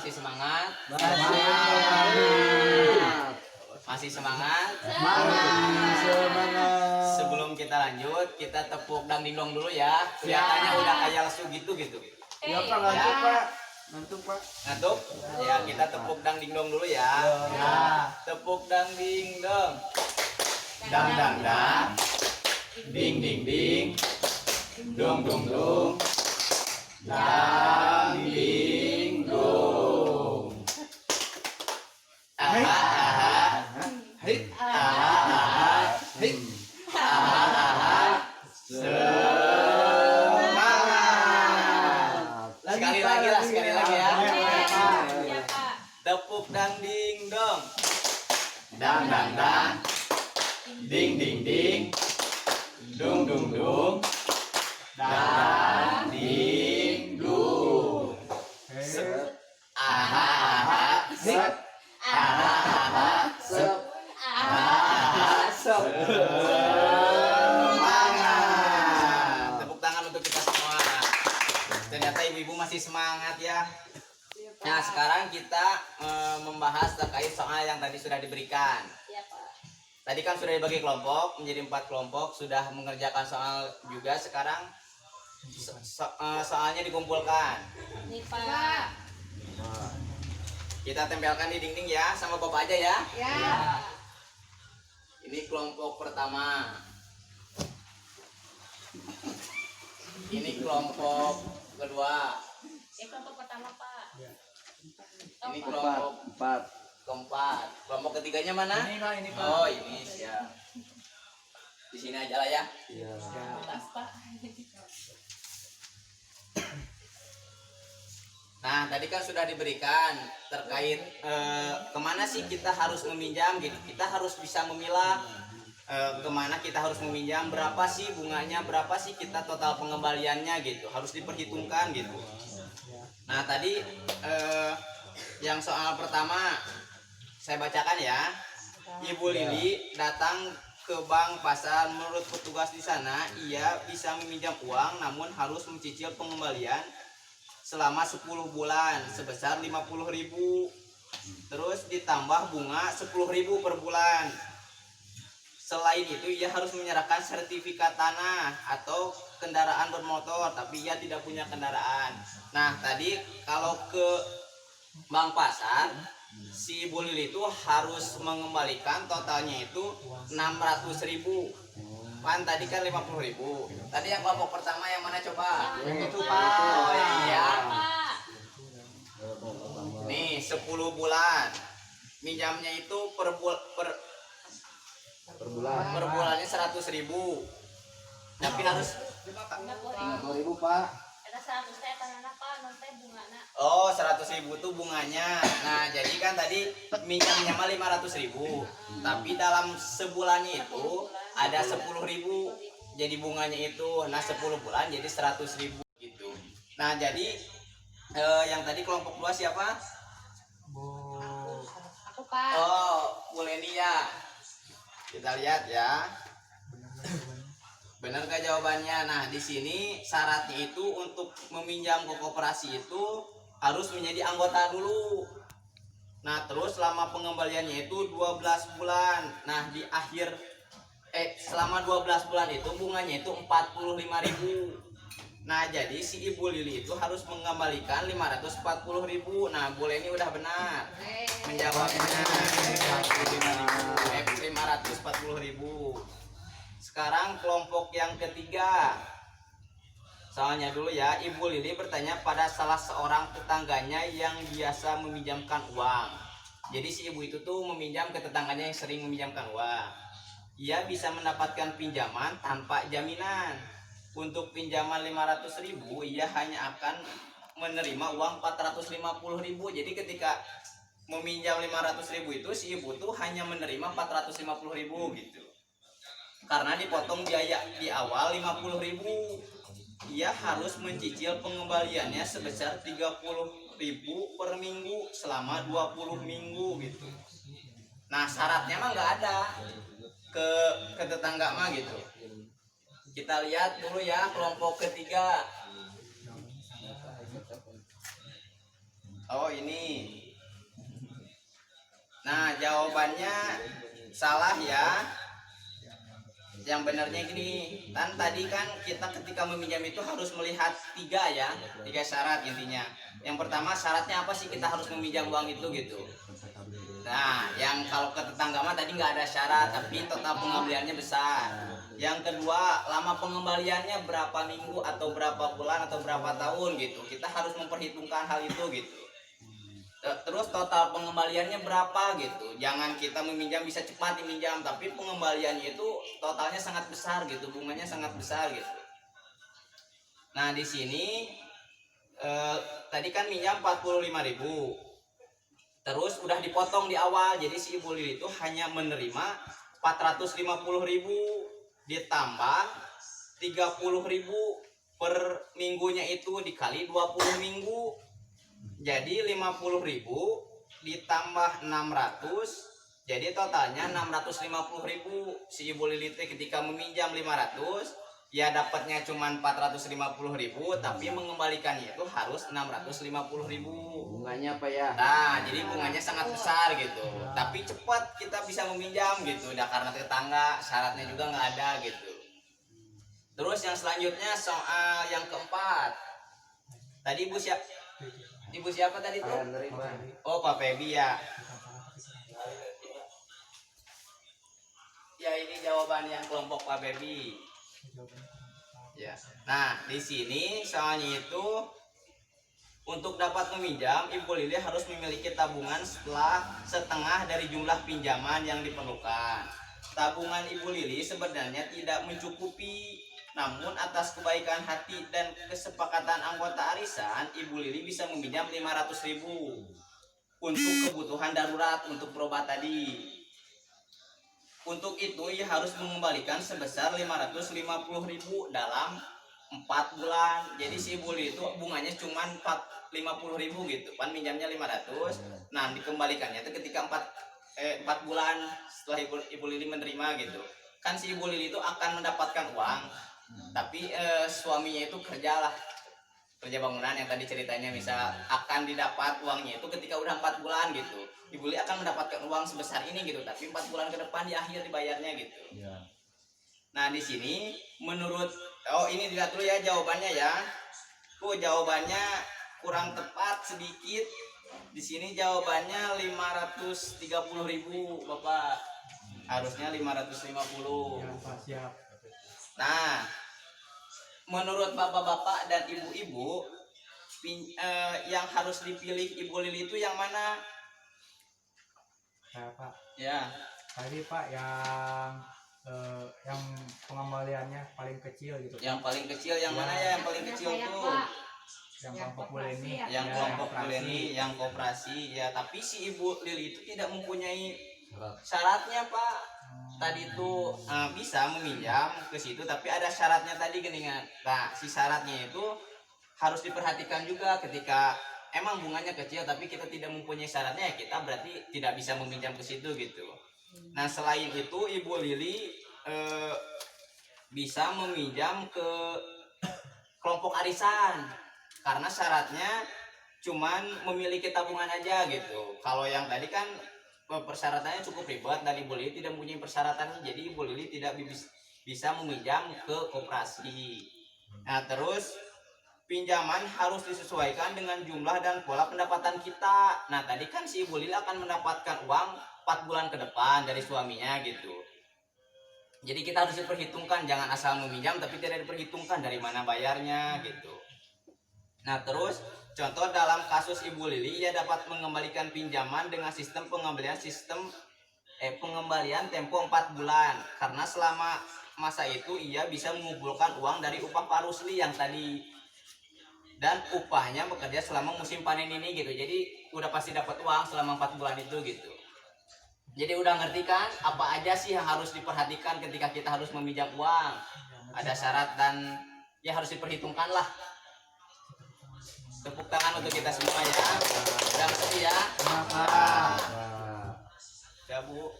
masih semangat? Masih semangat? Sebelum kita lanjut, kita tepuk dangdingdong dulu ya. Kelihatannya udah kayak lesu gitu. Ya Pak, ngantuk Pak. Ngantuk Pak. Ngantuk? Ya, kita tepuk dangdingdong dulu ya. Tepuk dangdingdong. Dang dang dang. Ding ding ding. Dong dong dong. Dangdingdong. Aha aha. Hei. Aha aha. Hei. Aha aha. Semangat. Sekali lagi ya. Tepuk dangdingdong. Dang dang dang. Ding ding ding. Dung dung dung. Dangdingdong. Aha aha. Set. Aha aha. Set. Semangat. Tepuk tangan untuk kita semua. Ternyata ibu-ibu masih semangat ya. Nah, sekarang kita membahas terkait soal yang tadi sudah diberikan. Tadi kan sudah dibagi kelompok menjadi 4 kelompok, sudah mengerjakan soal juga. Sekarang soalnya dikumpulkan. Nih Pak. Kita tempelkan di dinding ya, sama Bapak aja ya. Ya. Ini kelompok pertama. Ini kelompok kedua. Kelompok pertama Pak. Ini kelompok keempat. Kelompok ketiganya mana? Ini Pak, ini Pak. Oh, ini siap. Di sini aja lah ya. Iya. Tas Pak. Nah, tadi kan sudah diberikan terkait kemana sih kita harus meminjam gitu. Kita harus bisa memilah kemana kita harus meminjam, berapa sih bunganya, berapa sih kita total pengembaliannya gitu. Harus diperhitungkan gitu. Nah, tadi yang soal pertama saya bacakan ya. Ibu Lili datang ke bank pasar. Menurut petugas di sana, ia bisa meminjam uang namun harus mencicil pengembalian selama 10 bulan sebesar 50.000. Terus ditambah bunga 10.000 per bulan. Selain itu ia harus menyerahkan sertifikat tanah atau kendaraan bermotor, tapi ia tidak punya kendaraan. Nah, tadi kalau ke bank pasar, si Ibu Lili itu harus mengembalikan totalnya itu 600.000. Kan tadi kan 50.000. Tadi yang kelompok pertama yang mana coba? Yang itu, Pak. Oh iya. Pak. Nih 10 bulan. Minjamnya itu per bulannya 100.000. Tapi harus 50.000. Pak. Eta 100 teh tanana Pak, non teh bungana. Oh, 100.000 itu bunganya. Nah, jadi kan tadi minjamnya mah 500.000. Tapi dalam sebulannya itu ada 10.000. Jadi bunganya itu, nah 10 bulan jadi 100.000 gitu. Nah, jadi yang tadi kelompok 2 siapa? Aku Pak. Oh, Bu Leni ya. Kita lihat ya. Benar gak jawabannya? Nah, di sini syaratnya itu untuk meminjam ke koperasi itu harus menjadi anggota dulu. Nah, terus selama pengembaliannya itu 12 bulan. Nah, di akhir selama 12 bulan itu bunganya itu 45.000. Nah, jadi si Ibu Lili itu harus mengembalikan 540.000. Nah, Bu Leni udah benar menjawabnya. 540.000. Sekarang kelompok yang ketiga. Soalnya dulu ya, Ibu Lili bertanya pada salah seorang tetangganya yang biasa meminjamkan uang. Jadi si ibu itu tuh meminjam ke tetangganya yang sering meminjamkan uang. Ia bisa mendapatkan pinjaman tanpa jaminan. Untuk pinjaman 500.000, ia hanya akan menerima uang 450.000. Jadi ketika meminjam 500.000 itu si ibu tuh hanya menerima 450.000 gitu. Karena dipotong biaya di awal 50.000. Ia harus mencicil pengembaliannya sebesar 30.000 per minggu selama 20 minggu gitu. Nah, syaratnya mah nggak ada ke tetangga mah gitu. Kita lihat dulu ya kelompok ketiga. Oh ini. Nah jawabannya salah ya. Yang benarnya gini, kan tadi kan kita ketika meminjam itu harus melihat tiga syarat intinya. Yang pertama syaratnya apa sih kita harus meminjam uang itu gitu. Nah, yang kalau ke tetangga mah tadi nggak ada syarat, tapi total pengembaliannya besar. Yang kedua, lama pengembaliannya berapa minggu atau berapa bulan atau berapa tahun gitu. Kita harus memperhitungkan hal itu gitu. Terus total pengembaliannya berapa gitu. Jangan kita meminjam bisa cepat diminjam, tapi pengembaliannya itu totalnya sangat besar gitu, bunganya sangat besar gitu. Nah, di sini tadi kan minjam 45.000. Terus udah dipotong di awal, jadi si Ibu Lili itu hanya menerima 450.000 ditambah 30.000 per minggunya itu dikali 20 minggu. Jadi 50.000 ditambah 600, jadi totalnya 650.000. Si Ibu Lili ketika meminjam 500, ya dapatnya cuma 450.000, tapi mengembalikannya itu harus 650.000. Bunganya apa ya? Nah, jadi bunganya sangat besar gitu. Tapi cepat kita bisa meminjam gitu. Udah karena tetangga, syaratnya juga nggak ada gitu. Terus yang selanjutnya soal yang keempat. Tadi Ibu siapa tadi tuh? Oh, Pak Febi ya. Ya ini jawaban yang kelompok Pak Febi. Ya. Nah, di sini soalnya itu untuk dapat meminjam, Ibu Lili harus memiliki tabungan setengah dari jumlah pinjaman yang diperlukan. Tabungan Ibu Lili sebenarnya tidak mencukupi. Namun atas kebaikan hati dan kesepakatan anggota arisan, Ibu Lili bisa meminjam 500.000 untuk kebutuhan darurat untuk berobat tadi. Untuk itu ia harus mengembalikan sebesar 550.000 dalam 4 bulan. Jadi si Ibu Lili itu bunganya cuma 50.000 gitu. Pan minjamnya 500. Nah, dikembalikannya itu ketika 4 bulan setelah Ibu Lili menerima gitu. Kan si Ibu Lili itu akan mendapatkan uang. Tapi suaminya itu kerja bangunan yang tadi ceritanya, bisa akan didapat uangnya itu ketika udah 4 bulan gitu. Ibu Lili akan mendapatkan uang sebesar ini gitu, tapi 4 bulan ke depan di akhir dibayarnya gitu. Ya. Nah di sini menurut ini dilihat dulu ya jawabannya ya. Jawabannya kurang tepat sedikit. Di sini jawabannya 530.000 Bapak. Harusnya 550. Siap. Nah, menurut bapak-bapak dan ibu-ibu, yang harus dipilih Ibu Lili itu yang mana? Ya Pak, Ya, tadi Pak yang pengembaliannya paling kecil gitu. yang paling kecil yang mana ya? Yang paling kecil tuh Yang kelompok Buleni. yang Ya, kelompok koperasi. Buleni, yang koperasi ya. Tapi si Ibu Lili itu tidak mempunyai syaratnya Pak. Tadi tuh bisa meminjam ke situ, tapi ada syaratnya tadi geningan. Nah, si syaratnya itu harus diperhatikan juga ketika emang bunganya kecil tapi kita tidak mempunyai syaratnya, ya kita berarti tidak bisa meminjam ke situ gitu. Nah, selain itu Ibu Lili bisa meminjam ke kelompok arisan karena syaratnya cuman memiliki tabungan aja gitu. Kalau yang tadi kan persyaratannya cukup ribet dan Ibu Lili tidak mempunyai persyaratannya, jadi Ibu Lili tidak bisa meminjam ke koperasi. Nah, terus pinjaman harus disesuaikan dengan jumlah dan pola pendapatan kita. Nah, tadi kan si Ibu Lili akan mendapatkan uang 4 bulan ke depan dari suaminya gitu. Jadi kita harus diperhitungkan, jangan asal meminjam tapi tidak diperhitungkan dari mana bayarnya gitu. Nah, terus contoh dalam kasus Ibu Lili, ia dapat mengembalikan pinjaman dengan sistem pengembalian tempo 4 bulan karena selama masa itu ia bisa mengumpulkan uang dari upah Pak Rusli yang tadi, dan upahnya bekerja selama musim panen ini gitu. Jadi udah pasti dapat uang selama 4 bulan itu gitu. Jadi udah ngerti kan apa aja sih yang harus diperhatikan ketika kita harus meminjam uang. Ada syarat dan ya harus diperhitungkan lah. Tepuk tangan untuk kita semua ya. Udah ngerti ya? Kenapa? Ya Bu.